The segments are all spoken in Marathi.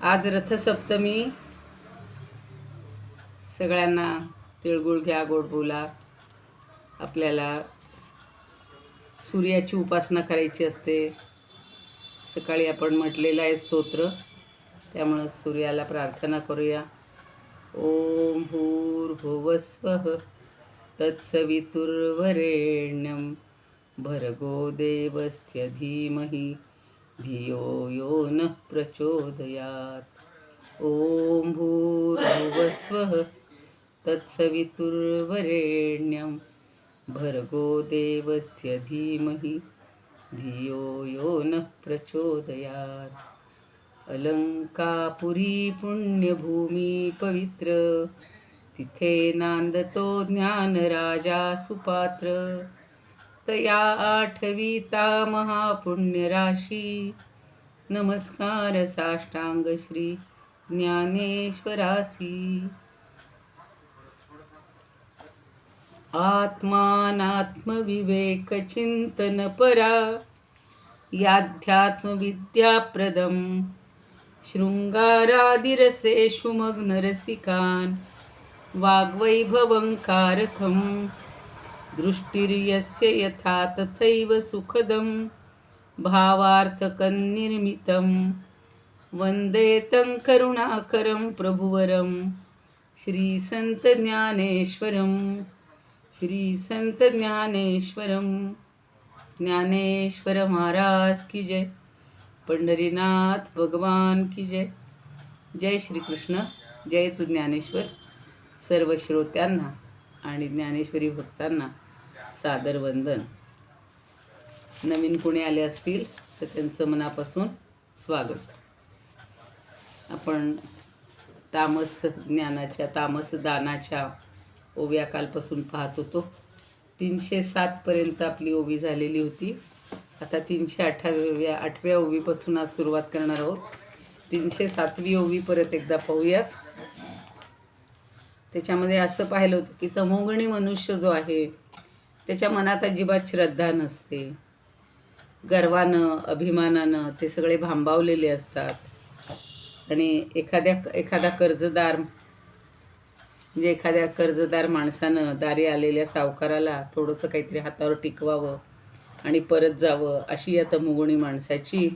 आज रथसप्तमी. सगळ्यांना तिळगुळ घ्या, गोड बोला. आपल्याला सूर्याची उपासना करायची असते. सकाळी आपण म्हटलेलं आहे स्तोत्र, त्यामुळं सूर्याला प्रार्थना करूया. ओम भूर्भुवस्वः तत्सवितुर्वरेण्यं भर्गो देवस्य धीमहि धियो यो नः प्रचोदयात्. ओम भूर्भुवस्वः तत्सवितुर्वरेण्यं भर्गो देवस्य धीमहि धियो यो नः प्रचोदयात्. अलंकापुरी पुण्यभूमी पवित्र, तिथे नांदतो ज्ञानराजा सुपात्र. तया आठविता महापुण्यराशी, नमस्कार साष्टांग श्री ज्ञानेश्वरासी. आत्मानात्मविवेक चिंतन परा, याध्यात्मविद्याप्रदं शृंगारादिरसेषु मग्नरसिकान् वाग्वैभवंकारकं. दृष्टिर्यस्य यथा तथैव सुखदं भावार्थकन्निर्मितं. वन्दे तं करुणाकरं प्रभुवरं श्रीसंत ज्ञानेश्वरं. श्रीसंत ज्ञानेश्वरं. ज्ञानेश्वर महाराज की जय. पंढरीनाथ भगवान की जय. जय श्री कृष्ण. जय तू ज्ञानेश्वर. सर्व श्रोत्यांना आणि ज्ञानेश्वरी भक्तांना सादर वंदन. नवीन कुणी आले असतील तर त्यांचं मनापासून स्वागत. आपण तामस ज्ञानाच्या, तामस दानाच्या ओव्या कालपासून पाहत होतो. 307 पर्यंत आपली ओवी झालेली होती. आता 308व्या ओवीपासून आज सुरुवात करणार आहोत. 307वी ओवी परत एकदा पाहूयात. त्याच्यामध्ये असं पाहिलं होतं की तमोगुणी मनुष्य जो आहे त्याच्या मनात अजिबात श्रद्धा नसते. गर्वानं, अभिमानानं ते सगळे भांबावलेले असतात. आणि एखादा कर्जदार माणसानं दारी आलेल्या सावकाराला थोडंसं काहीतरी हातावर टिकवावं आणि परत जावं, अशी या तमोगुणी माणसाची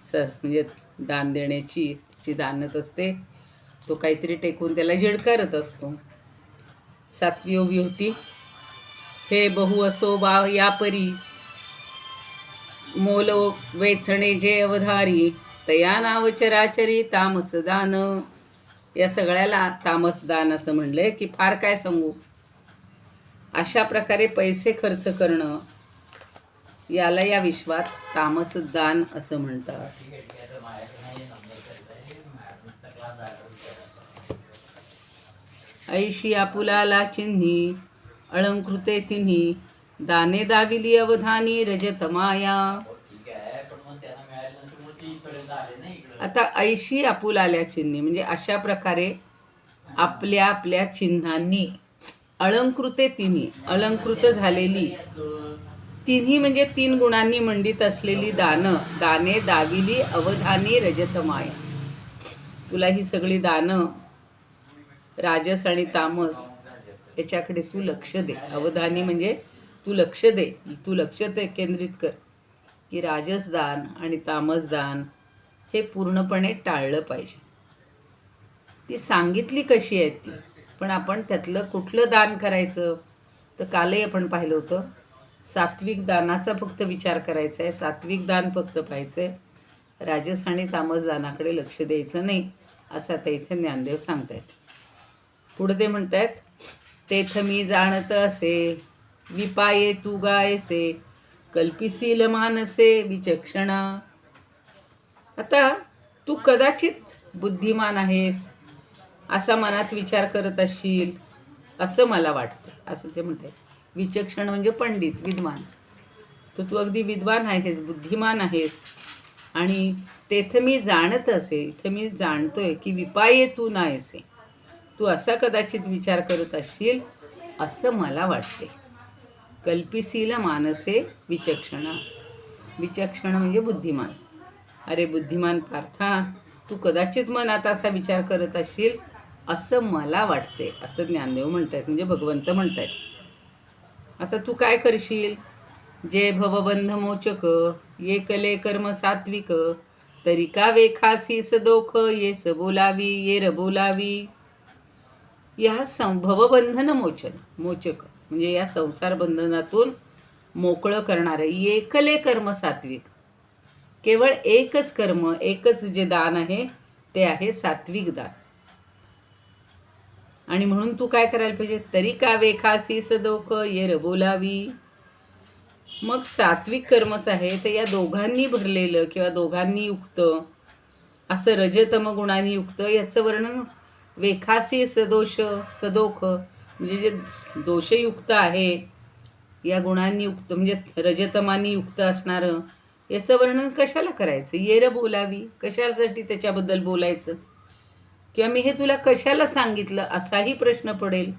म्हणजे दान देण्याची जी दानत असते. तो काहीतरी टेकून त्याला झिडकारत असतो. 7वी ओवी होती. हे बहु असो बा या परी, मोल वेचणे जे अवधारी. तया नाव चराचरी तामस दान. या सगळ्याला तामस दान असं म्हणलंय की फार काय सांगू. अशा प्रकारे पैसे खर्च करणं याला या विश्वात तामस दान असं म्हणतात. ऐशी आपुलाला चिन्ही अलंकृते तिन्ही. दाने दाविली अवधानी रजत माया. आता ऐशी आपुलाल्या चिन्ही म्हणजे अशा प्रकारे आपल्या आपल्या चिन्हांनी अलंकृते तिन्ही, अलंकृत झालेली तिन्ही म्हणजे 3 गुणांनी मंडित असलेली दाने दाविली अवधानी रजत माया. तुला ही सगळी दानं, राजस आणि तामस, याच्याकडे तू लक्ष दे. अवधानी म्हणजे तू लक्ष दे, केंद्रित कर की राजसदान आणि तामसदान हे पूर्णपणे टाळलं पाहिजे. ती सांगितली कशी आहे ती, पण आपण त्यातलं कुठलं दान करायचं तर कालही आपण पाहिलं होतं. सात्विक दानाचा फक्त विचार करायचा आहे, सात्विक दान फक्त पाहायचं आहे, राजस आणि तामस दानाकडे लक्ष द्यायचं नाही, असं आता इथे ज्ञानदेव सांगतायत. पुढे ते म्हणतायत, तेथ मी जाणत असे विपाये तू गायसे, कल्पिसील मानसे विचक्षणा. आता तू कदाचित बुद्धिमान आहेस असा मनात विचार करत असशील असं मला वाटतं, असं ते म्हणते. विचक्षण म्हणजे पंडित, विद्वान. तर तू अगदी विद्वान आहेस, बुद्धिमान आहेस. आणि तेथे मी जाणत असे, इथं मी जाणतोय की विपाये तू नायसे, तू असा कदाचित विचार करत असशील असं मला वाटते. कल्पिसील मानसे विचक्षणा. विचक्षण म्हणजे बुद्धिमान. अरे बुद्धिमान पार्था, तू कदाचित मनात असा विचार करत असशील असं मला वाटते, असं ज्ञानदेव म्हणतायत, म्हणजे भगवंत म्हणतायत. आता तू काय करशील? जे भवबंध मोचक ये कले कर्म सात्विक, तरी का वेखासी सदोख येस बोलावी येर बोलावी. या भवबंधन मोचक म्हणजे या संसार बंधनातून मोकळं करणारं एकले कर्म सात्विक. केवळ एकच कर्म, एकच जे दान आहे ते आहे सात्विक दान. आणि म्हणून तू काय करायला पाहिजे? तरी का वेखासी सदोख येर बोलावी. मग सात्विक कर्मच आहे तर या दोघांनी भरलेलं किंवा दोघांनी युक्त असं रजतम गुणांनी युक्त याचं वर्णन वेखासी सदोख म्हणजे जे दोषयुक्त आहे, या गुणांनी युक्त म्हणजे रजतमानी युक्त असणारं याचं वर्णन कशाला करायचं? येर बोलावी, कशासाठी त्याच्याबद्दल बोलायचं? किंवा मी हे तुला कशाला सांगितलं असाही प्रश्न पडेल.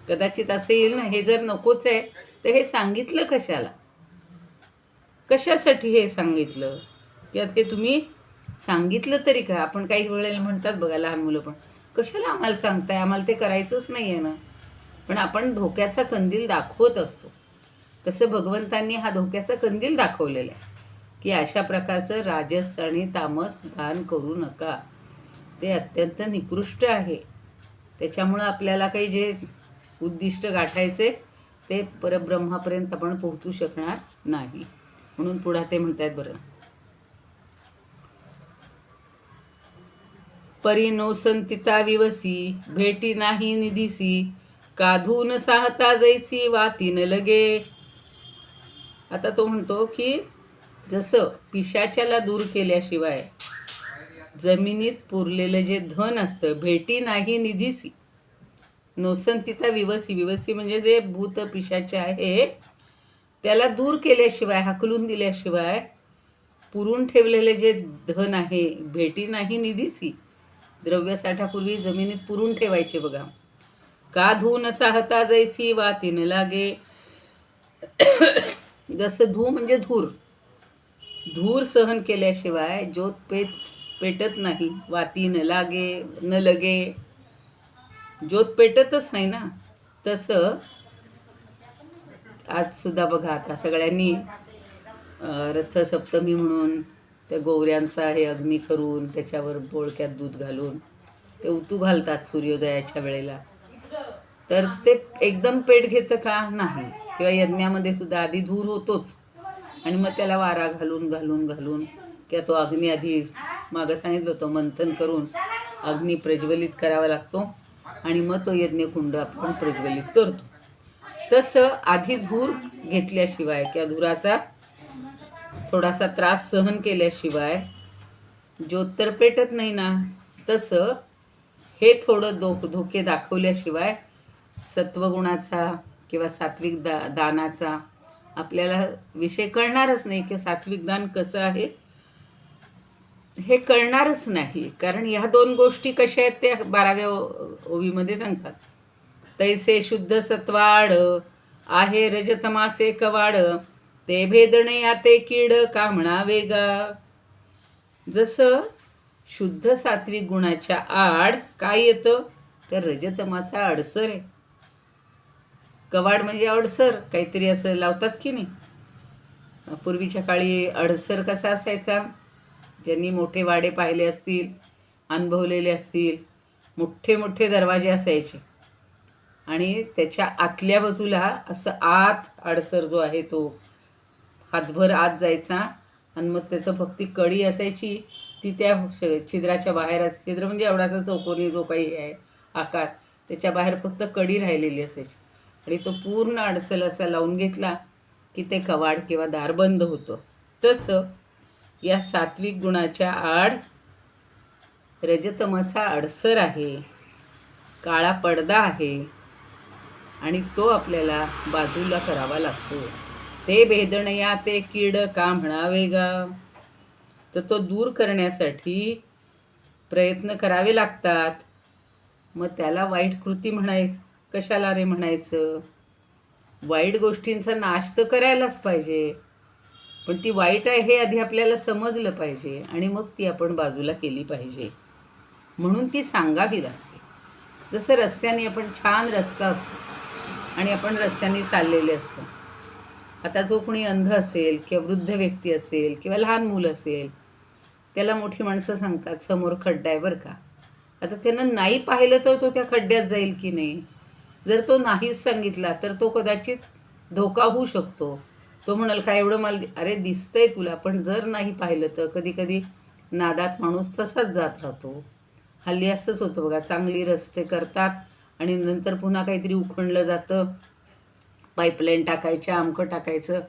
कदाचित असं येईल ना, हे जर नकोच आहे तर हे सांगितलं कशाला? कशासाठी हे सांगितलं? किंवा हे तुम्ही सांगितलं तरी का? आपण काही वेळेला म्हणतात बघा, लहान मुलं पण, कशाला आम्हाला सांगताय, आम्हाला ते करायचंच नाही आहे ना. पण आपण धोक्याचा कंदील दाखवत असतो. तसं भगवंतांनी हा धोक्याचा कंदील दाखवलेला आहे की अशा प्रकारचं राजस आणि तामस दान करू नका. ते अत्यंत निकृष्ट आहे. त्याच्यामुळं आपल्याला काही जे उद्दिष्ट गाठायचे ते परब्रह्मापर्यंत आपण पोहोचू शकणार नाही. म्हणून पुढे ते म्हणतात बरं, परी नोसंतिता विवसी भेटी नाही निधीसी, काधून साहता जैसी वातीन लगे. आता तो म्हणतो की जसं पिशाच्याला दूर केल्याशिवाय जमिनीत पुरलेलं जे धन असतं, भेटी नाही निधीसी, नोसंतिता विवसी म्हणजे जे भूत पिशाचे आहे त्याला दूर केल्याशिवाय, हाकलून दिल्याशिवाय पुरून ठेवलेले जे धन आहे, भेटी नाही निधीसी, द्रव्यसाठापूर्वी जमिनीत पुरून ठेवायचे बघा. का धून साहता जैसी वातीन लागे. जसं म्हणजे धूर सहन केल्याशिवाय ज्योत पेटत नाही. वातीन लागे, न लगे, ज्योत पेटतच नाही ना. तसं आज सुद्धा बघा, आता सगळ्यांनी रथसप्तमी म्हणून त्या गोवऱ्यांचा हे अग्नी करून त्याच्यावर बोळक्यात दूध घालून ते उतू घालतात सूर्योदयाच्या वेळेला. तर ते एकदम पेट घेतं का? नाही. किंवा यज्ञामध्ये सुद्धा आधी धूर होतोच आणि मग त्याला वारा घालून किंवा तो अग्नी आधी मागं सांगितलं होतं मंथन करून अग्नी प्रज्वलित करावा लागतो आणि मग तो यज्ञकुंड आपण प्रज्वलित करतो. तसं आधी धूर घेतल्याशिवाय किंवा धुराचा थोडासा त्रास सहन केल्याशिवाय ज्योत तर पेटत नाही ना. तसं हे थोडं धोके दाखवल्याशिवाय सत्वगुणाचा किंवा सात्विक दानाचा आपल्याला विषय कळणारच नाही की सात्विक दान कसं आहे हे कळणारच नाही. कारण ह्या दोन गोष्टी कशा आहेत ते 12व्या ओवीमध्ये सांगतात. तैसे शुद्ध सत्वाड आहे रजतमाचे कवाड, ते भेदणे याते कीड का म्हणावे गा. जसं शुद्ध सात्विक गुणाच्या आड काय येतं तर रजतमाचा अडसर आहे. कवाड म्हणजे अडसर, काहीतरी असं लावतात की नाही. पूर्वीच्या काळी अडसर कसा असायचा? ज्यांनी मोठे वाडे पाहिले असतील, अनुभवलेले असतील, मोठे मोठे दरवाजे असायचे आणि त्याच्या आतल्या बाजूला असं आत अडसर जो आहे तो हातभर आत जायचा आणि मग त्याचं फक्त कडी असायची ती त्या छिद्राच्या बाहेर छिद्र म्हणजे एवढासा चौकोनी जो काही आहे आकार, त्याच्या बाहेर फक्त कडी राहिलेली असायची आणि तो पूर्ण अडसल असा लावून घेतला की ते कवाड किंवा दार बंद होतं. तसं या सात्विक गुणाच्या आड रजतमाचा अडसर आहे, काळा पडदा आहे आणि तो आपल्याला बाजूला करावा लागतो. ते भेदणया ते कीड का म्हणावे गा. तर तो दूर करण्यासाठी प्रयत्न करावे लागतात. मग त्याला वाईट कृती कशाला रे म्हणायचं? वाईट गोष्टींचा नाश तर करायलाच पाहिजे. पण ती वाईट आहे हे आधी आपल्याला समजलं पाहिजे आणि मग ती आपण बाजूला केली पाहिजे. म्हणून ती सांगावी लागते. जसं रस्त्याने आपण छान रस्ता असतो आणि आपण रस्त्याने चाललेले असतो. आता जो कोणी अंध असेल किंवा वृद्ध व्यक्ती असेल किंवा लहान मूल असेल, त्याला मोठी माणसं सांगतात समोर खड्डा आहे बरं का. आता त्यानं नाही पाहिलं तर तो त्या खड्ड्यात जाईल की नाही. जर तो नाहीच सांगितला तर तो कदाचित धोका होऊ शकतो. तो म्हणाल काय एवढं मला अरे दिसतंय तुला, पण जर नाही पाहिलं तर कधी कधी नादात माणूस तसाच जात राहतो. हल्ली असंच होतं बघा, चांगली रस्ते करतात आणि नंतर पुन्हा काहीतरी उखंडलं जातं, पाईपलाईन टाकायच्या अमकं टाकायचं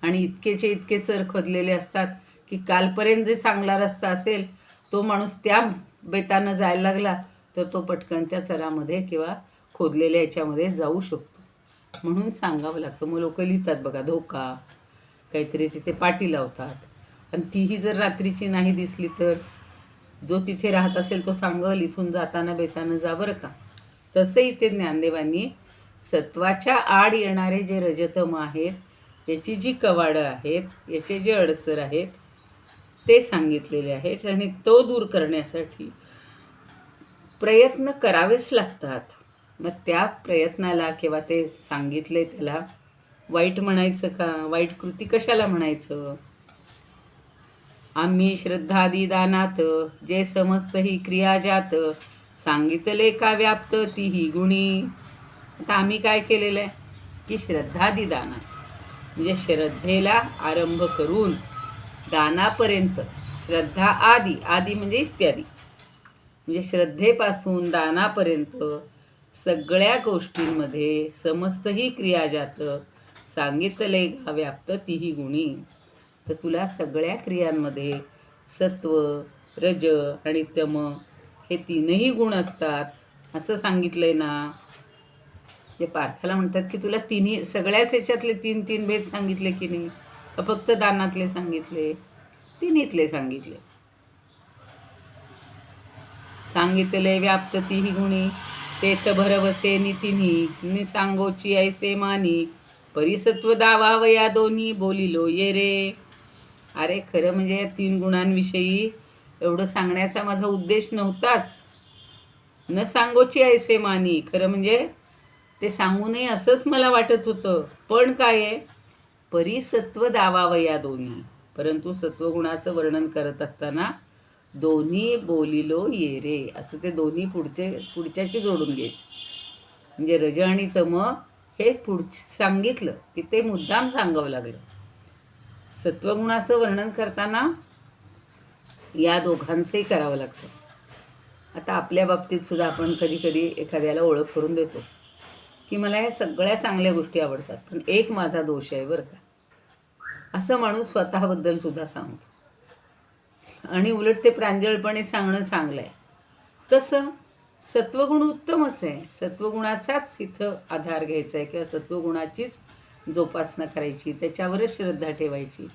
आणि इतकेचे इतके चर खोदलेले असतात की कालपर्यंत जे चांगला रस्ता असेल तो माणूस त्या बेतानं जायला लागला तर तो पटकन त्या चरामध्ये किंवा खोदलेल्या याच्यामध्ये जाऊ शकतो. म्हणून सांगावं लागतं. मग लोक लिहितात बघा धोका, काहीतरी तिथे पाटी लावतात आणि तीही जर रात्रीची नाही दिसली तर जो तिथे राहत असेल तो सांगल इथून जाताना बेतानं जा बरं का. तसं इथे ज्ञानदेवांनी सत्वाच्या आड येणारे जे रजतम आहेत याची जी कवाडं आहेत, याचे जे अडसर आहेत ते सांगितलेले आहेत आणि तो दूर करण्यासाठी प्रयत्न करावेच लागतात. मग त्या प्रयत्नाला किंवा ते सांगितले त्याला वाईट म्हणायचं का? वाईट कृती कशाला म्हणायचं? आम्ही श्रद्धादी दानात जे समस्त ही क्रिया जात सांगितले का व्याप्त तीही गुणी. आता आम्ही काय केलेलं आहे की श्रद्धादी दानात म्हणजे श्रद्धेला आरंभ करून दानापर्यंत, श्रद्धा आदी, आदी म्हणजे इत्यादी, म्हणजे श्रद्धेपासून दानापर्यंत सगळ्या गोष्टींमध्ये समस्त ही क्रिया जात सांगितले का व्याप्त तीही गुणी. तर तुला सगळ्या क्रियांमध्ये सत्व, रज आणि तम हे तीनही गुण असतात असं सांगितलंय ना. ते पार्थाला म्हणतात की तुला तिन्ही सगळ्याच याच्यातले तीन तीन भेद सांगितले की नाही, का फक्त दानातले सांगितले? तिन्हीतले सांगितले. सांगितले व्याप्त तीही गुणी तेथ भरवसे नितिन्ही निसांगोची ऐसे मानी परिसत्व दावावया दोन्ही बोलिलो ये रे. अरे खरं म्हणजे या तीन गुणांविषयी एवढं सांगण्याचा माझा उद्देश नव्हताच. न सांगोची ऐसे मानी, खरं म्हणजे ते सांगू नये असंच मला वाटत होतं. पण काय आहे, परिसत्व दावावया दोन्ही, परंतु सत्वगुणाचं वर्णन करत असताना दोन्ही बोलिलो ये रे असं ते दोन्ही पुढच्याशी जोडून घ्यायचं. म्हणजे रज आणि तम हे सांगितलं की ते मुद्दाम सांगावं लागलं. सत्वगुणाचं वर्णन करताना या दोघांचंही करावं लागतं. आता आपल्या बाबतीत सुद्धा आपण कधी कधी एखाद्याला ओळख करून देतो की मला ह्या सगळ्या चांगल्या गोष्टी आवडतात पण एक माझा दोष आहे बरं का, असं माणूस स्वतःबद्दल सुद्धा सांगतो. आणि उलट ते प्रांजळपणे सांगणं चांगलं आहे. तसं सत्वगुण उत्तमच आहे, सत्वगुणाचाच इथं आधार घ्यायचा आहे किंवा सत्वगुणाचीच जोपासना करायची, त्याच्यावरच श्रद्धा ठेवायची.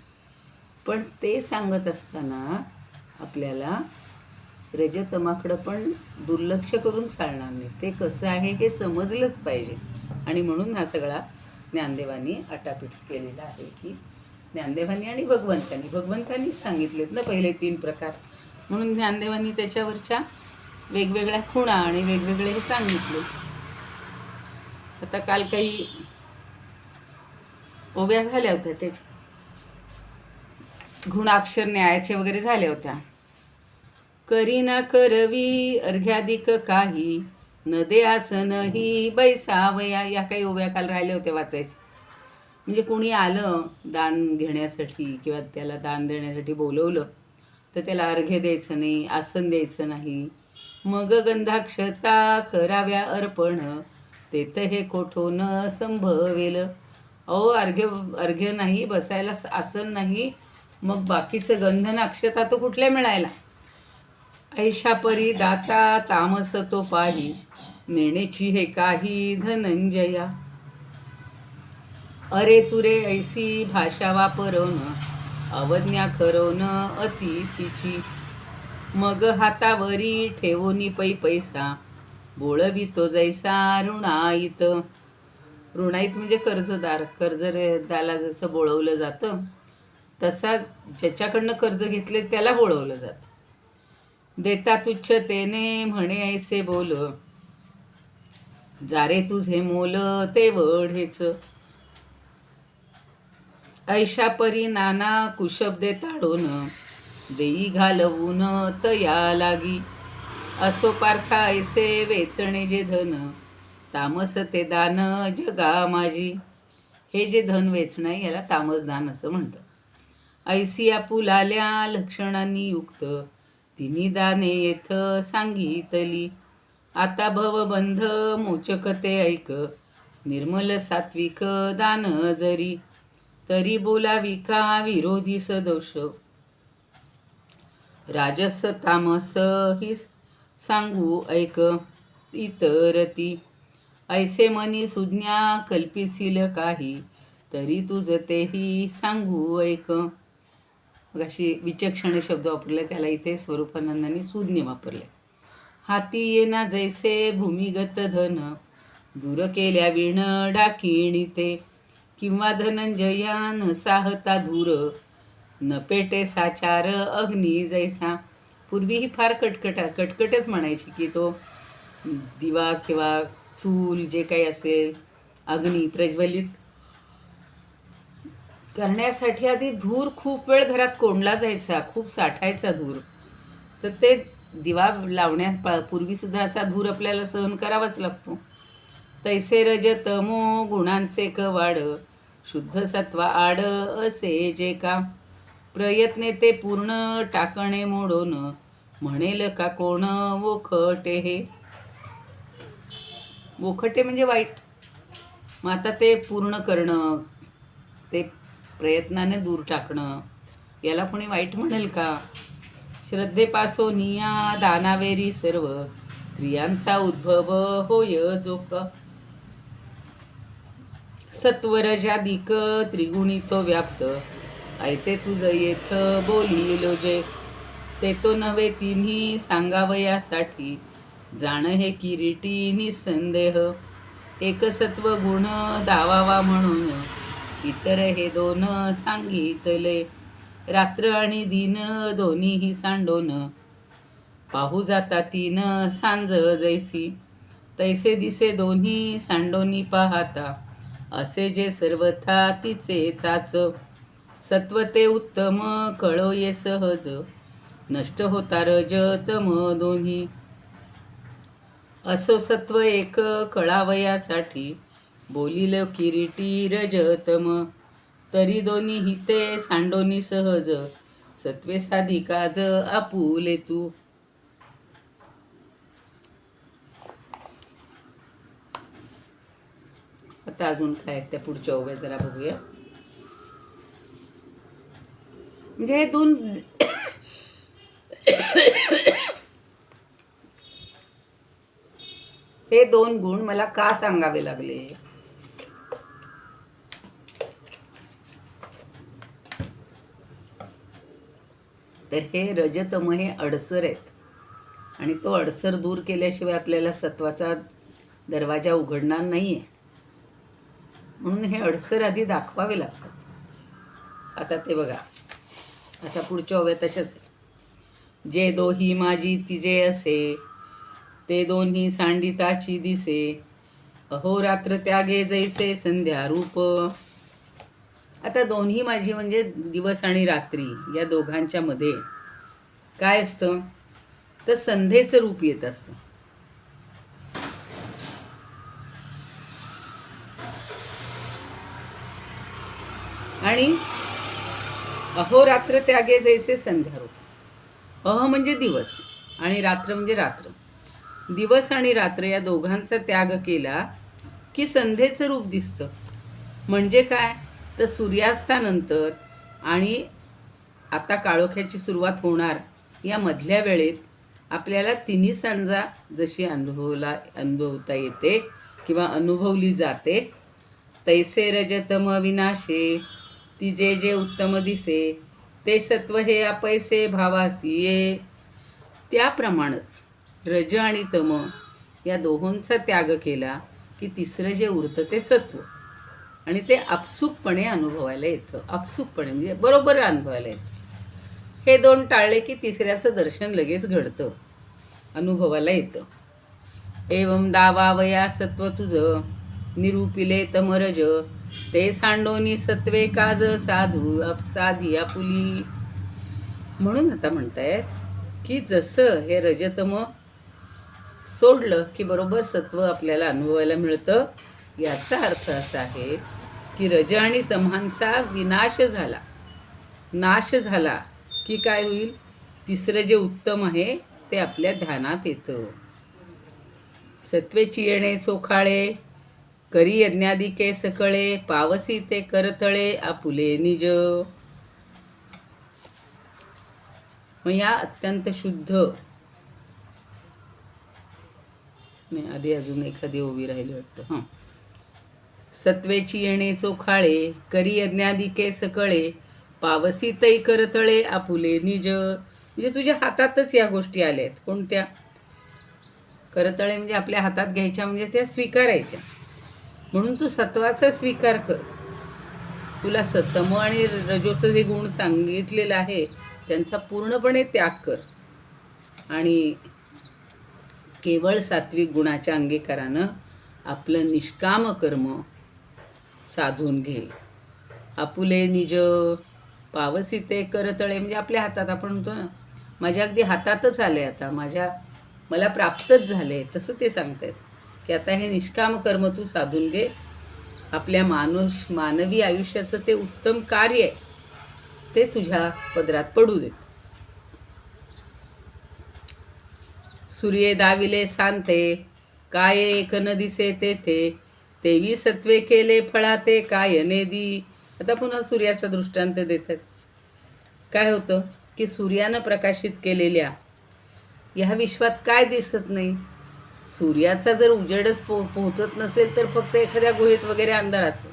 पण ते सांगत असताना आपल्याला रजतमाकडं पण दुर्लक्ष करून चालणार नाही. ते कसं आहे हे समजलंच पाहिजे. आणि म्हणून हा सगळा ज्ञानदेवांनी आटापीठ केलेला आहे की ज्ञानदेवांनी आणि भगवंतांनी सांगितलेत ना पहिले तीन प्रकार, म्हणून ज्ञानदेवांनी त्याच्यावरच्या वेगवेगळ्या खुणा आणि वेगवेगळे हे सांगितले. आता काल काही ओव्या झाल्या होत्या, ते गुणाक्षर न्यायाचे वगैरे झाल्या होत्या. करी ना करवी अर्घ्याधिक काही न दे आसनही बैसावया, या काही ओव्या काल राहिल्या होत्या वाचायच्या. म्हणजे कोणी आलं दान घेण्यासाठी किंवा त्याला दान देण्यासाठी बोलवलं तर त्याला अर्घ्य द्यायचं नाही, आसन द्यायचं नाही. मग गंधाक्षता कराव्या अर्पण तेथ हे कोठून संभवेल. अहो अर्घ्य नाही, बसायला आसन नाही, मग बाकीचं गंधन अक्षता तो कुठल्या मिळायला. ऐशा परी दाता तामस तो पाही नेण्याची हे काही धनंजया. अरे तुरे ऐसी भाषा वापरवण अवज्ञा करवण अतिथीची. मग हातावरी ठेवोनी पैसा बोळवितो जैसा ऋणाईत. ऋणाईत म्हणजे कर्जदार, कर्जदाराला जसं बोळवलं जातं तसा ज्याच्याकडनं कर्ज घेतले त्याला बोळवलं जातं. देता तुच्छतेने म्हणे ऐसे बोल, जारे तुझे मोल ते वढेच. ऐशा परी नाना कुशब्दे ताडोन, देई घालवून तया लागी. असो पार्था ऐसे वेचणे जे धन, तामस ते दान जगा माझी. हे जे धन वेचणं आहे याला तामसदान असं म्हणतं. ऐसी आपुलाल्या लक्षणांनी युक्त, तिन्ही दाने येथ सांगितली. आता भवबंध मोचक ते ऐक, निर्मल सात्विक दान जरी. तरी बोलावी का विरोधी सदोष, राजस तामस ही सांगू ऐक इतरती. ऐसे मनी सुज्ञा कल्पिसील काही, तरी तुझ तेही सांगू ऐक. अशी विचक्षण शब्द वापरले, त्याला इथे स्वरूपानंदांनी सुज्ञ वापरले. हाती येना जैसे भूमिगत धन, दूर केल्या विण डाकिणी ते. किंवा धनंजया न साहता धूर, न पेटे साचार अग्नी जैसा. पूर्वी ही फार कटकटच म्हणायची की तो दिवा किंवा चूल जे काही असेल अग्नी प्रज्वलित करण्यासाठी आधी धूर खूप वेळ घरात कोंडला जायचा, खूप साठायचा धूर. तर ते दिवा लावण्यापूर्वीसुद्धा असा धूर आपल्याला सहन करावाच लागतो. तैसे रज तमो गुणांचे कवाड, शुद्ध सत्वा आड असे जे का. प्रयत्ने ते पूर्ण टाकणे मोडून, म्हणेल का कोण वोखटे हे. वोखटे म्हणजे वाईट. मग आता ते पूर्ण करणं, ते प्रयत्नाने दूर टाकणं, याला कोणी वाईट म्हणेल का. श्रद्धेपासोनिया दानावेरी सर्व, क्रियांचा उद्भव होय जोक. सत्वरजादिक त्रिगुणी तो व्याप्त, ऐसे तुझ येथ बोलिलो जे. ते तो नव्हे तिन्ही सांगावयासाठी, जाण हे किरीटी निसंदेह. एक सत्व गुण दावावा म्हणून, इतर हे दोन सांगितले. रात्र आणि दिन दोन्हीही सांडोन, पाहू जाता तीन सांज जैसी. तैसे दिसे दोन्ही सांडोनी पाहता, असे जे सर्वथा तिचे चाच. सत्व ते उत्तम कळोये सहज, नष्ट होता रज तम दोन्ही. असो सत्व एक कळावयासाठी, बोलिल किरीटी रजतम. तरी दोन्ही हिते सांडोनी सहज, सत्वे साधिकाज आपुले तू. आता अजून काय त्या पुढच्या ओव्या जरा बघूया. म्हणजे हे दोन हे दोन गुण मला का सांगावे लागले. तर हे रजतम हे अडसर आहेत, आणि तो अडसर दूर केल्याशिवाय आपल्याला सत्वाचा दरवाजा उघडणार नाही आहे. म्हणून हे अडसर आधी दाखवावे लागतात. आता ते बघा, आता पुढच्या ओव्या तशाच आहे. जे दोही माझी तिजे असे, ते दोन्ही सांडिताची दिसे. अहोरात्र त्यागे जैसे संध्या रूप. आता दोन्ही माझी म्हणजे दिवस आणि रात्री या दोघांच्या मध्ये काय असतं, तर संध्येचं रूप येत असतं. आणि अहोरात्र त्यागे जैसे संध्यारूप. अह म्हणजे दिवस आणि रात्र म्हणजे रात्र. दिवस आणि रात्र या दोघांचा त्याग केला की संध्येचं रूप दिसतं. म्हणजे काय, तर सूर्यास्तानंतर आणि आता काळोख्याची सुरुवात होणार या मधल्या वेळेत आपल्याला तिन्ही सांजा जशी अनुभवता येते किंवा अनुभवली जाते. तैसे रजतम विनाशे, ती जे जे उत्तम दिसे. ते सत्व हे अपैसे भावासी ये. त्याप्रमाणेच रज आणि तम या दोहोंचा त्याग केला की तिसरं जे उरतं ते सत्व. आणि ते आपसूकपणे अनुभवायला येतं. आपसूकपणे म्हणजे बरोबर अनुभवायला येतं. हे दोन टाळले की तिसऱ्याचं दर्शन लगेच घडतं, अनुभवाला येतं. एवं दावावया सत्व तुझं निरूपिले तमरज ते सांडोनी सत्वे काज साधू साधी आपुली. म्हणून आता म्हणतायत की जसं हे रजतम सोडलं की बरोबर सत्व आपल्याला अनुभवायला मिळतं. याचा अर्थ असा आहे की रज आणि तमांचा विनाश झाला, नाश झाला की काय होईल, तिसरं जे उत्तम आहे ते आपल्या ध्यानात येतं. सत्वेची येणे सोखाळे करी यज्ञादिके सकळे पावसी ते करतळे आपुले निज. मग या अत्यंत शुद्ध, नाही आधी अजून एखादी ओवी राहिली वाटतं. सत्वेची येणे चोखाळे करी यज्ञादिके सकळे पावसी तै करतळे आपुले निज. म्हणजे तुझ्या हातातच या गोष्टी आल्या आहेत. कोणत्या? करतळे म्हणजे आपल्या हातात घ्यायच्या, म्हणजे त्या स्वीकारायच्या. म्हणून तू सत्वाचा स्वीकार कर. तुला सतम आणि रजोचं जे गुण सांगितलेलं आहे त्यांचा पूर्णपणे त्याग कर आणि केवळ सात्विक गुणाच्या अंगीकारानं आपलं निष्काम कर्म साधून घे. आपुले निज पावसी ते करतळे म्हणजे आपल्या हातात. आपण म्हणतो ना, माझ्या अगदी हातातच आले, आता मला प्राप्तच झाले. तसं ते सांगतायत की आता हे निष्काम कर्म तू साधून घे. आपल्या मानवी आयुष्याचं ते उत्तम कार्य आहे, ते तुझ्या पदरात पडू देत. सूर्ये दाविले सांते काय एक न दिसे तेथे तेवी सत्वे केले फळाते काय नेदी. आता पुन्हा सूर्याचा दृष्टांत देतात. काय होतं की सूर्यानं प्रकाशित केलेल्या ह्या विश्वात काय दिसत नाही. सूर्याचा जर उजेडच पोहोचत नसेल तर फक्त एखाद्या गुहेत वगैरे अंधार असेल,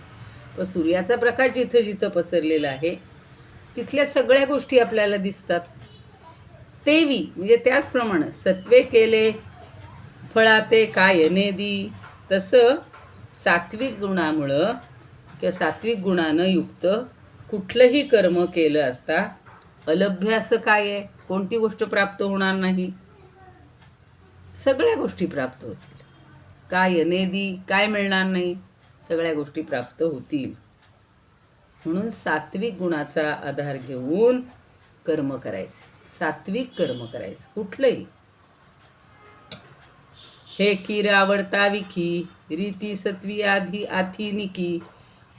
पण सूर्याचा प्रकाश जिथं जिथं पसरलेला आहे तिथल्या सगळ्या गोष्टी आपल्याला दिसतात. तेवी म्हणजे त्याचप्रमाणे सत्वे केले फळाते काय नेदी. तसं सात्विक गुणामुळं किंवा सात्विक गुणानं युक्त कुठलंही कर्म केलं असता अलभ्य असं काय आहे? कोणती गोष्ट प्राप्त होणार नाही? सगळ्या गोष्टी प्राप्त होतील. काय नेदी, काय मिळणार नाही? सगळ्या गोष्टी प्राप्त होतील. म्हणून सात्विक गुणाचा आधार घेऊन कर्म करायचे, सात्विक कर्म करायचं कुठलंही. हे कीर आवडता विखी रीती सत्वी आधी आथी निकी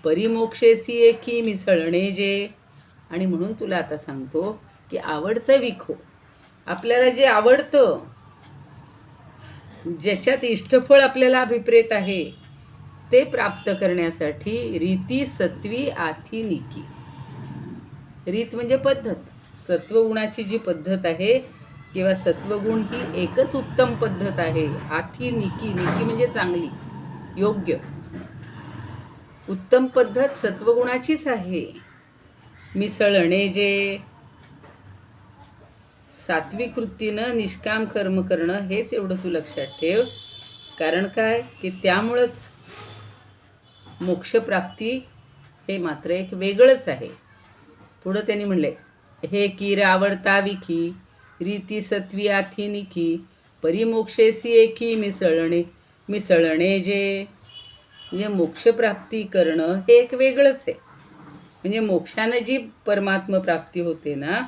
परिमोक्षेसी एकी मिसळणे जे. आणि म्हणून तुला आता सांगतो की आवडतं विखो, आपल्याला जे आवडतं, ज्याच्यात इष्टफळ आपल्याला अभिप्रेत आहे ते प्राप्त करण्यासाठी रीती सत्वी आथी निकी. रीत म्हणजे पद्धत. सत्वगुणाची जी पद्धत आहे किंवा सत्वगुण ही एकच उत्तम पद्धत आहे. आथी निकी, निकी म्हणजे चांगली, योग्य. उत्तम पद्धत सत्वगुणाचीच आहे. मिसळणे जे, सात्विक वृत्तीनं निष्काम कर्म करणं, हेच एवढं तू लक्षात ठेव. कारण काय की त्यामुळंच मोक्षप्राप्ती हे मात्र एक वेगळंच आहे. पुढं त्यांनी म्हणले हे कीर आवडता विखी रीती सत्वी आथी निकी परिमोक्षेसी एकी मिसळणे जे. म्हणजे मोक्षप्राप्ती करणं हे एक वेगळंच आहे. म्हणजे मोक्षानं जी परमात्म प्राप्ती होते ना,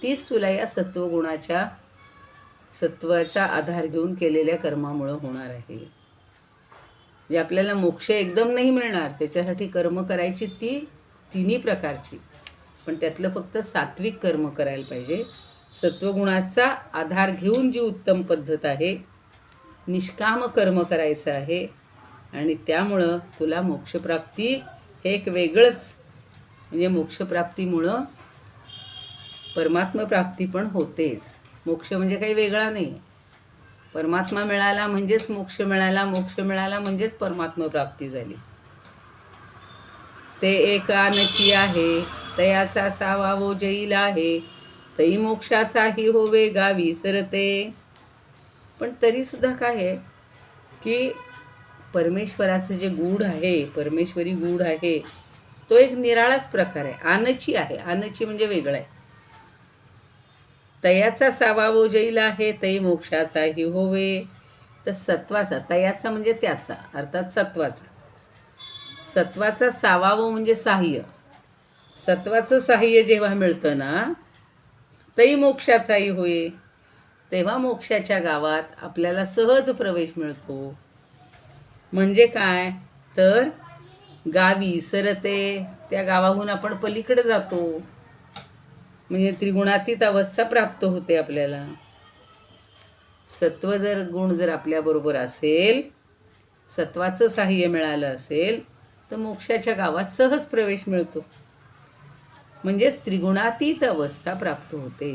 तीच तुला या सत्वाचा आधार घेऊन केलेल्या कर्मामुळं होणार आहे. म्हणजे आपल्याला मोक्ष एकदम नाही मिळणार, त्याच्यासाठी कर्म करायची ती तिन्ही प्रकारची. पण त्यातलं फक्त सात्विक कर्म करायला पाहिजे. सत्वगुणाचा आधार घेऊन जी उत्तम पद्धत आहे, निष्काम कर्म करायचं आहे. आणि त्यामुळं तुला मोक्षप्राप्ती हे एक वेगळंच, म्हणजे मोक्षप्राप्तीमुळं परमात्मप्राप्ती पण होतेच. मोक्ष म्हणजे काही वेगळा नाही. परमात्मा मिळाला म्हणजेच मोक्ष मिळाला, मोक्ष मिळाला म्हणजेच परमात्मप्राप्ती झाली. ते एकानची आहे तयाचा सावावो जैला आहे तई मोक्षाचाही होवे गावी सरते. पण तरीसुद्धा काय आहे की परमेश्वराचं जे गूढ आहे, परमेश्वरी गूढ आहे, तो एक निराळाच प्रकार आहे. आनची आहे. आनची म्हणजे वेगळा आहे. तयाचा सावावो जैला आहे तै मोक्षाचाही होवे. तर सत्वाचा, तयाचा म्हणजे त्याचा, अर्थात सत्वाचा. सत्वाचा सावावो म्हणजे साह्य. सत्वाचं साह्य जेव्हा मिळतं ना, तै मोक्षाचाही होय. तेव्हा मोक्षाच्या गावात आपल्याला सहज प्रवेश मिळतो. म्हणजे काय तर गावी सरते, त्या गावाहून आपण पलीकडे जातो. म्हणजे त्रिगुणातीत अवस्था प्राप्त होते आपल्याला. सत्व जर गुण जर आपल्याबरोबर असेल, सत्वाचं साह्य मिळालं असेल, तर मोक्षाच्या गावात सहज प्रवेश मिळतो. म्हणजेच त्रिगुणातीत अवस्था प्राप्त होते.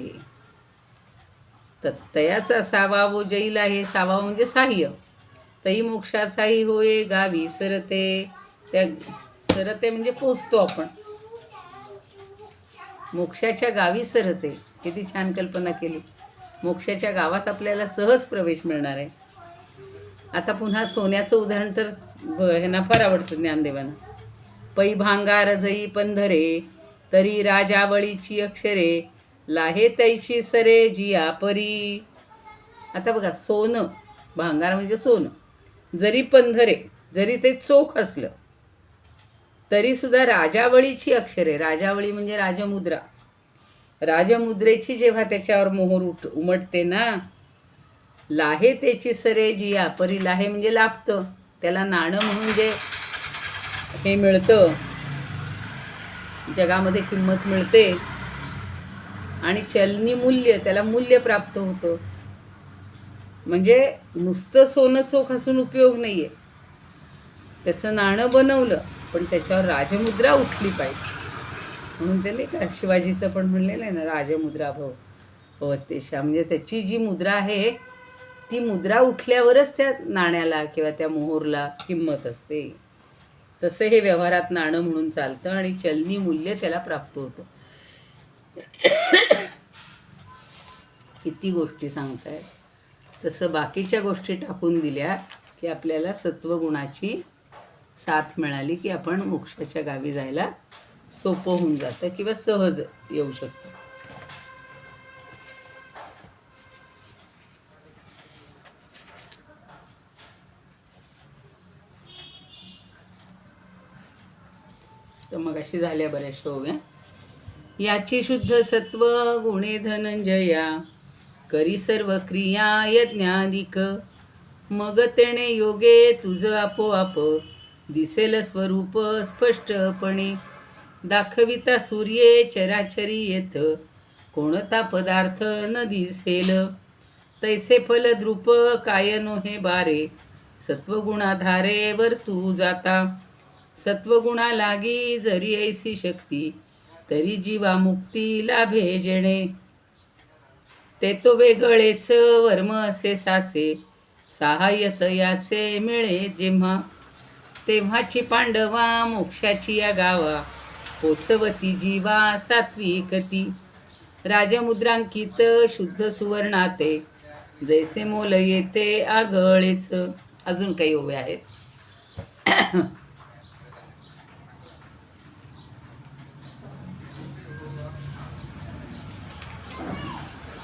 तत्तयाचा सावावो जैला, हे सावाव म्हणजे साह्य. तई मोक्षाचाही होय गावी सरते, त्या सरते म्हणजे पोचतो आपण. मोक्षाच्या गावी सरते, किती छान कल्पना केली. मोक्षाच्या गावात आपल्याला सहज प्रवेश मिळणार आहे. आता पुन्हा सोन्याचं उदाहरण तर ह्यांना फार आवडतं ज्ञानदेवांना. पै भांगार जई पंधरे, तरी राजावळीची अक्षरे, लाहे तैची सरे जिया परी. आता बघा, सोनं, भांगार म्हणजे सोनं, जरी पंधरे, जरी ते चोख असलं तरीसुद्धा राजावळीची अक्षरे, राजावळी म्हणजे राजमुद्रा, राजमुद्रेची जेव्हा त्याच्यावर मोहर उमटते ना, लाहे त्याची सरे जिया परी. लाहे म्हणजे लाभतं, त्याला नाणं म्हणून जे हे मिळतं, जगामध्ये किंमत मिळते, आणि चलनी मूल्य, त्याला मूल्य प्राप्त होतं. म्हणजे नुसतं सोनं चोख असून उपयोग नाही आहे. त्याचं नाणं बनवलं पण त्याच्यावर राजमुद्रा उठली पाहिजे. म्हणून ते नाही का शिवाजीचं पण म्हणलेलं आहे ना, राजमुद्रा भवतेशा. म्हणजे त्याची जी मुद्रा आहे ती मुद्रा उठल्यावरच त्या नाण्याला किंवा त्या मोहरला किंमत असते. तसं हे व्यवहारात नाणं म्हणून चालतं आणि चलनी मूल्य त्याला प्राप्त होतं. किती गोष्टी सांगतायत. तसं बाकीच्या गोष्टी टाकून दिल्या की आपल्याला सत्वगुणाची साथ मिळाली की आपण मोक्षाच्या गावी जायला सोपं होऊन जातं किंवा सहज येऊ शकतो. तर मग अशी झाल्या बऱ्याचशा ओव्या. याची शुद्ध सत्व गुणे धनंजया, करी सर्व क्रिया यज्ञाधिक. मग तेणे योगे तुझ आपोआप, दिसेल स्वरूप स्पष्टपणे. दाखविता सूर्ये चराचरी येथ, कोणता पदार्थ न दिसेल. तैसे फल द्रुप काय नो हे बारे, सत्वगुणाधारे वर तू जाता. सत्वगुणा लागी जरी ऐसी शक्ती, तरी जीवा मुक्ती लाभे जेणे. ते तो वेगळेच वर्म असे साचे, सहाय्यत याचे मिळे जेव्हा. तेव्हाची पांडवा मोक्षाची या गावा, पोचवती जीवा सात्विकती. राजमुद्रांकित शुद्ध सुवर्णाते, जैसे मोल येते आगळेच. अजून काही ओव्या आहेत.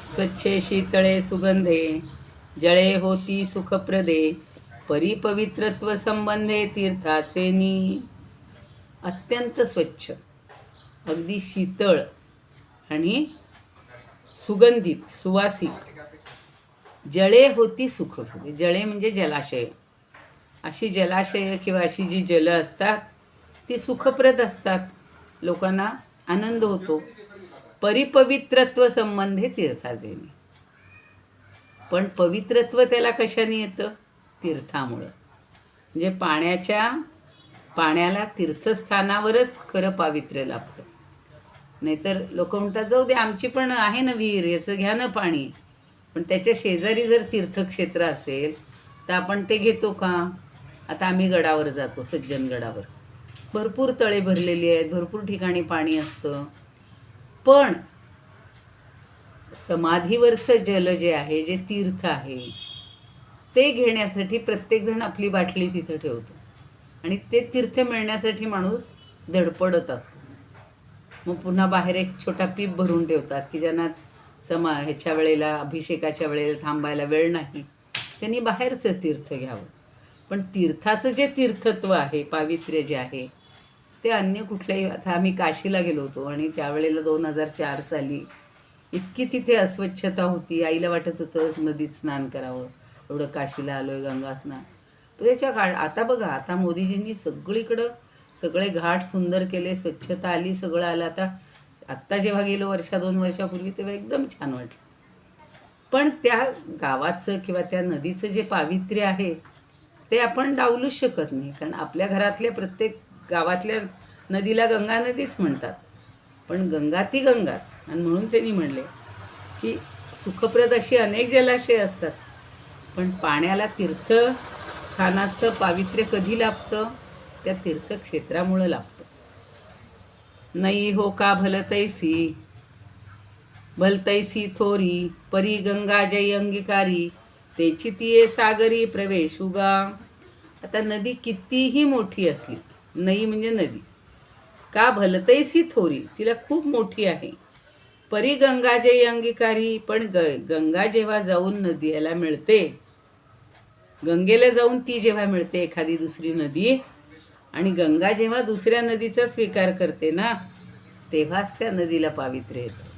स्वच्छे शीतळे सुगंधे, जळे होती सुखप्रदे. परिपवित्रत्व संबंधे तीर्थाचे नी. अत्यंत स्वच्छ, अगदी शीतळ आणि सुगंधित सुवासिक. जळे होती सुखप्रदे, जळे म्हणजे जलाशय. अशी जलाशय किंवा अशी जी जलं असतात ती सुखप्रद असतात, लोकांना आनंद होतो. परिपवित्रत्व संबंधे तीर्थाचे. पण पवित्रत्व त्याला कशाने येतं? तीर्थामुळं. म्हणजे पाण्याला तीर्थस्थानावरच खरं पावित्र्य लाभतं. नाहीतर लोक म्हणतात जाऊ दे आमची पण आहे ना विहीर, याचं घ्या ना पाणी. पण त्याच्या शेजारी जर तीर्थक्षेत्र असेल तर आपण ते घेतो का? आता आम्ही गडावर जातो, सज्जनगडावर भरपूर तळे भरलेली आहेत, भरपूर ठिकाणी पाणी असतं. पण समाधीवरचं जल जे आहे, जे तीर्थ आहे, ते घेण्यासाठी प्रत्येकजण आपली बाटली तिथं ठेवतो आणि ते तीर्थ मिळण्यासाठी माणूस धडपडत असतो. मग पुन्हा बाहेर एक छोटा पीप भरून ठेवतात की ज्यांना ह्याच्या वेळेला अभिषेकाच्या वेळेला थांबायला वेळ नाही, त्यांनी बाहेरचं तीर्थ घ्यावं. पण तीर्थाचं जे तीर्थत्व आहे, पावित्र्य जे आहे, ते अन्य कुठल्याही. आता आम्ही काशीला गेलो होतो आणि त्यावेळेला 2004 साली इतकी तिथे अस्वच्छता होती. आईला वाटत होतं नदीत स्नान करावं, एवढं काशीला आलो आहे, गंगा स्नान. तर त्याच्या आता बघा, आता मोदीजींनी सगळीकडं सगळे घाट सुंदर केले, स्वच्छता आली, सगळं आलं. आत्ता जेव्हा गेलो 1-2 वर्षापूर्वी, तेव्हा एकदम छान वाटलं. पण त्या गावाचं किंवा त्या नदीचं जे पावित्र्य आहे ते आपण डावलूच शकत नाही, कारण आपल्या घरातल्या प्रत्येक गावातल्या नदीला गंगा नदीच म्हणतात. पण गंगा ती गंगाच. आणि म्हणून त्यांनी म्हणले की सुखप्रद अशी अनेक जलाशय असतात, पण पाण्याला तीर्थस्थानाचं पावित्र्य कधी लाभतं? त्या तीर्थक्षेत्रामुळं लाभतं. नई हो का भलतैसी थोरी, परी गंगा जय अंगीकारी, तेची तिये सागरी प्रवेश उगा. आता नदी कितीही मोठी असली, नई म्हणजे नदी, का भलतैसी थोरी, तिला खूप मोठी आहे. परी गंगा जय अंगीकारी, पण गंगा जेव्हा जाऊन नदीला मिळते, गंगेला जाऊन ती जेव्हा मिळते एखादी दुसरी नदी, आणि गंगा जेव्हा दुसऱ्या नदीचा स्वीकार करते ना, तेव्हाच त्या नदीला पावित्र्य येतं.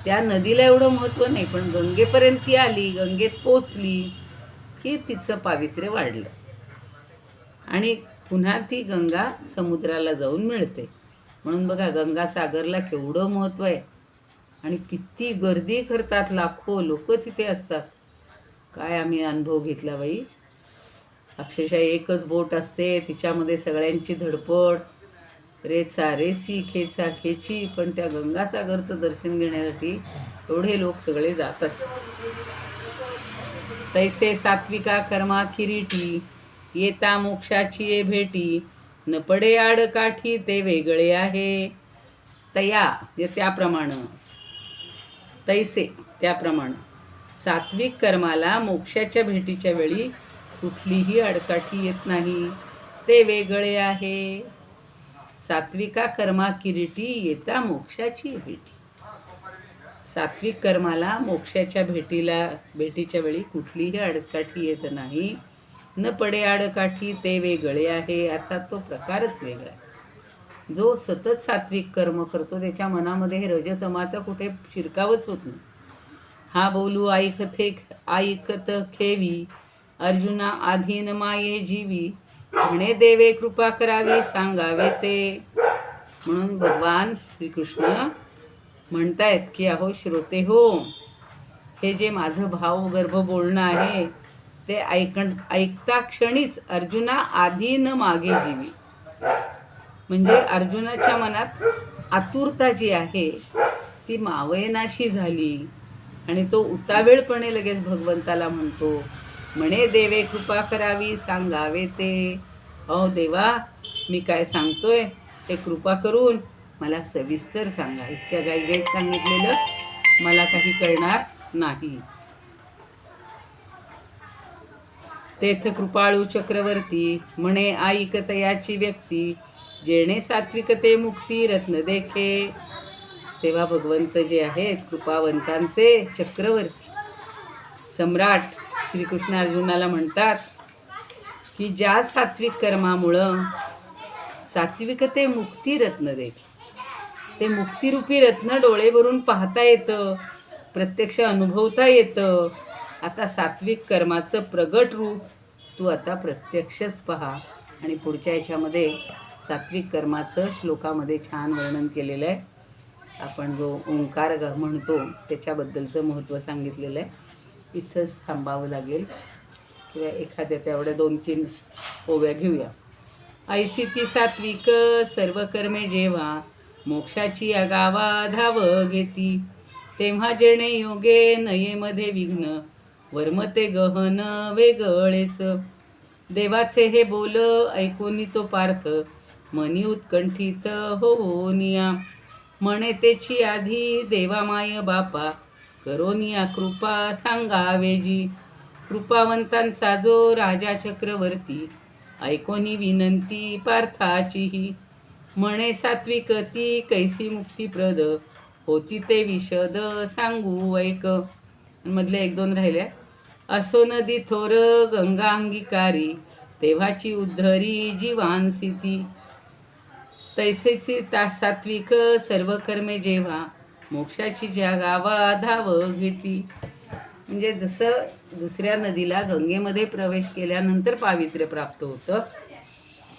त्या नदीला एवढं महत्त्व नाही, पण गंगेपर्यंत ती आली, गंगेत पोचली की तिचं पावित्र्य वाढलं आणि पुन्हा ती गंगा समुद्राला जाऊन मिळते. म्हणून बघा, गंगासागरला केवढं महत्त्व आहे आणि किती गर्दी करतात, लाखो लोक तिथे असतात. काय आम्ही अनुभव घेतला बाई. अक्षरशः एकच बोट असते, तिच्यामध्ये सगळ्यांची धडपड, रेचा रेची, खेचा खेची, पण त्या गंगासागरचं दर्शन घेण्यासाठी एवढे लोक सगळे जात असतात. तैसे सात्विका कर्मा किरीटी, येता मोक्षाची ये भेटी, न पडे आड काठी ते वेगळे आहे. त्याप्रमाणे, तैसे त्याप्रमाणे, सात्विक कर्माला मोक्षाच्या भेटीच्या वेळी कुठलीही आडकाठी येत नाही, ते वेगळे आहे. सात्विका कर्मा किरीटी, येता मोक्षाची भेटी. सात्विक कर्माला मोक्षाच्या भेटीच्या वेळी कुठलीही आडकाठी येत नाही. न पडे आडकाठी ते वेगळे आहे, अर्थात तो प्रकारच वेगळा आहे. जो सतत सात्विक कर्म करतो त्याच्या मनामध्ये हे रजतमाचा कुठे शिरकावच होत नाही. हा बोलू ऐकत खेवी, अर्जुना आधीन माये जीवी, म्हणे देवे कृपा करावी सांगावे ते. म्हणून भगवान श्रीकृष्ण म्हणतायत की अहो श्रोते हो, हे जे माझं भावगर्भ बोलणं आहे ते ऐकता क्षणीच अर्जुना आधी न मागे जीवी. म्हणजे अर्जुनाच्या मनात आतुरता जी आहे ती मावयनाशी झाली आणि तो उतावेळपणे लगेच भगवंताला म्हणतो, म्हणे देवे कृपा करावी सांगावे ते. अहो देवा, मी काय सांगतोय ते कृपा करून मला सविस्तर सांगा. इतक्या गाईत सांगितलेलं मला काही कळणार नाही. तेथ कृपाळू चक्रवर्ती, म्हणे ऐकतयाची व्यक्ती, जेणे सात्विकते मुक्ती रत्न देखे. तेव्हा भगवंत जे आहेत कृपावंतांचे चक्रवर्ती सम्राट श्रीकृष्ण अर्जुनाला म्हणतात की ज्या सात्विक कर्मामुळं सात्विकते मुक्ती रत्न देखे, ते मुक्तिरूपी रत्न डोळे भरून पाहता येतं, प्रत्यक्ष अनुभवता येतं. आता सात्विक कर्माचं प्रगट रूप तू आता प्रत्यक्षच पहा. आणि पुढच्या ह्याच्यामध्ये सात्विक कर्माचं श्लोकामध्ये छान वर्णन केलेलं आहे. आपण जो ओंकार म्हणतो त्याच्याबद्दलचं महत्त्व सांगितलेलं आहे. इथंच थांबावं लागेल किंवा एखाद्या तेवढ्या 2-3 ओव्या घेऊया. ऐसी ती सात्विक सर्व कर्मे जेव्हा, मोक्षाची आगावा धाव घेती, तेव्हा जेणे योगे नयेमध्ये विघ्न, वर्मते गहन वेगळेच. देवाचे हे बोल ऐकूनी तो पार्थ, मनी उत्कंठित होनिया, म्हणे तेची आधी देवा माय बापा, करोनिया कृपा सांगावे जी. कृपावंतांचा जो राजा चक्रवर्ती, ऐकोनी विनंती पार्थाचीही. म्हणे सात्विक ती कैसी मुक्तिप्रद, होती ते विशद सांगू ऐक. मधले एक दोन राहिल्या. असो नदी थोर गंगा अंगीकारी, तेव्हाची उद्धरी जीवांसी ती. तैसेची सात्विक सर्व कर्मे जेव्हा, मोक्षाची ज्या गावा धाव घेती. म्हणजे जसं दुसऱ्या नदीला गंगेमध्ये प्रवेश केल्यानंतर पावित्र्य प्राप्त होतं,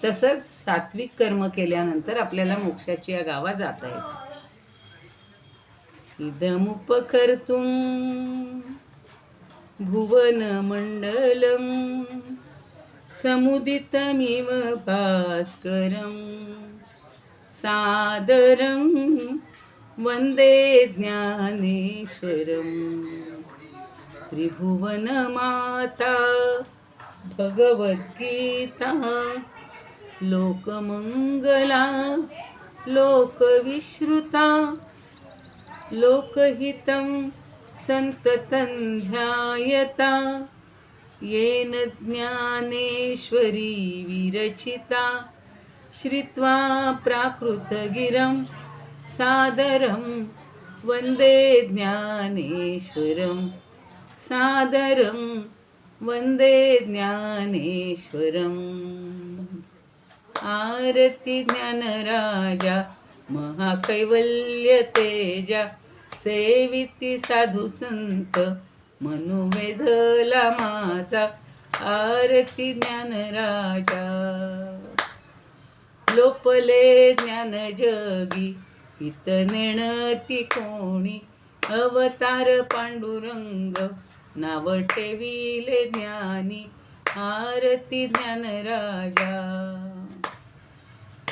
तसंच सात्विक कर्म केल्यानंतर आपल्याला मोक्षाची या गावा जाता येतं. इदमुपकर्तुं भुवन मंडलम समुदितमिव भास्करम सादरं वंदे ज्ञानेश्वरम. त्रिभुवनमाता भगवद्गीता, लोकमंगला लोकविश्रुता, लोकहितं संततं ध्यायता, येन ज्ञानेश्वरी विरचिता. श्रुत्वा प्राकृतगिरं सादरं वन्दे ज्ञानेश्वरं, सादरं वन्दे ज्ञानेश्वरम्. आरती ज्ञानराजा महाकैवल्य तेजा, सेविती साधू संत मनुवेधला माझा. आरती ज्ञानराजा. लोपले ज्ञान जगी हित नेणती कोणी, अवतार पांडुरंग नाव ठेविले ज्ञानी. आरती ज्ञानराजा.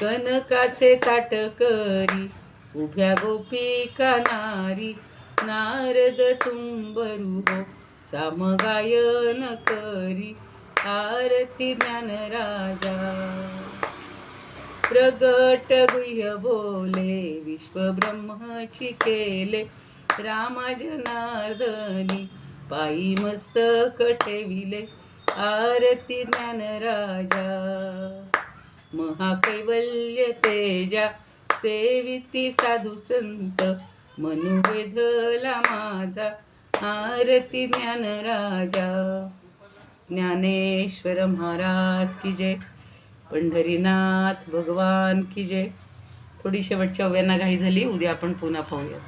कनकाचे ताट करी उभ्या गोपिका नारी, नारद तुंबरू हो सामगायन करी. आरती ज्ञानराजा. प्रगट गुह्य बोले विश्वब्रह्मची केले, रामा जनार्दनी पायी मस्तक ठेविले. आरती ज्ञानराजा. महाकैवल्य तेजा, सेविती साधू संत मनुवेधला माझा. आरती ज्ञानराजा. ज्ञानेश्वर महाराज की जय. पंढरीनाथ भगवान की जय. थोडी शेवटच्या ओव्यांना घाई झाली, उद्या आपण पुन्हा पाहूया.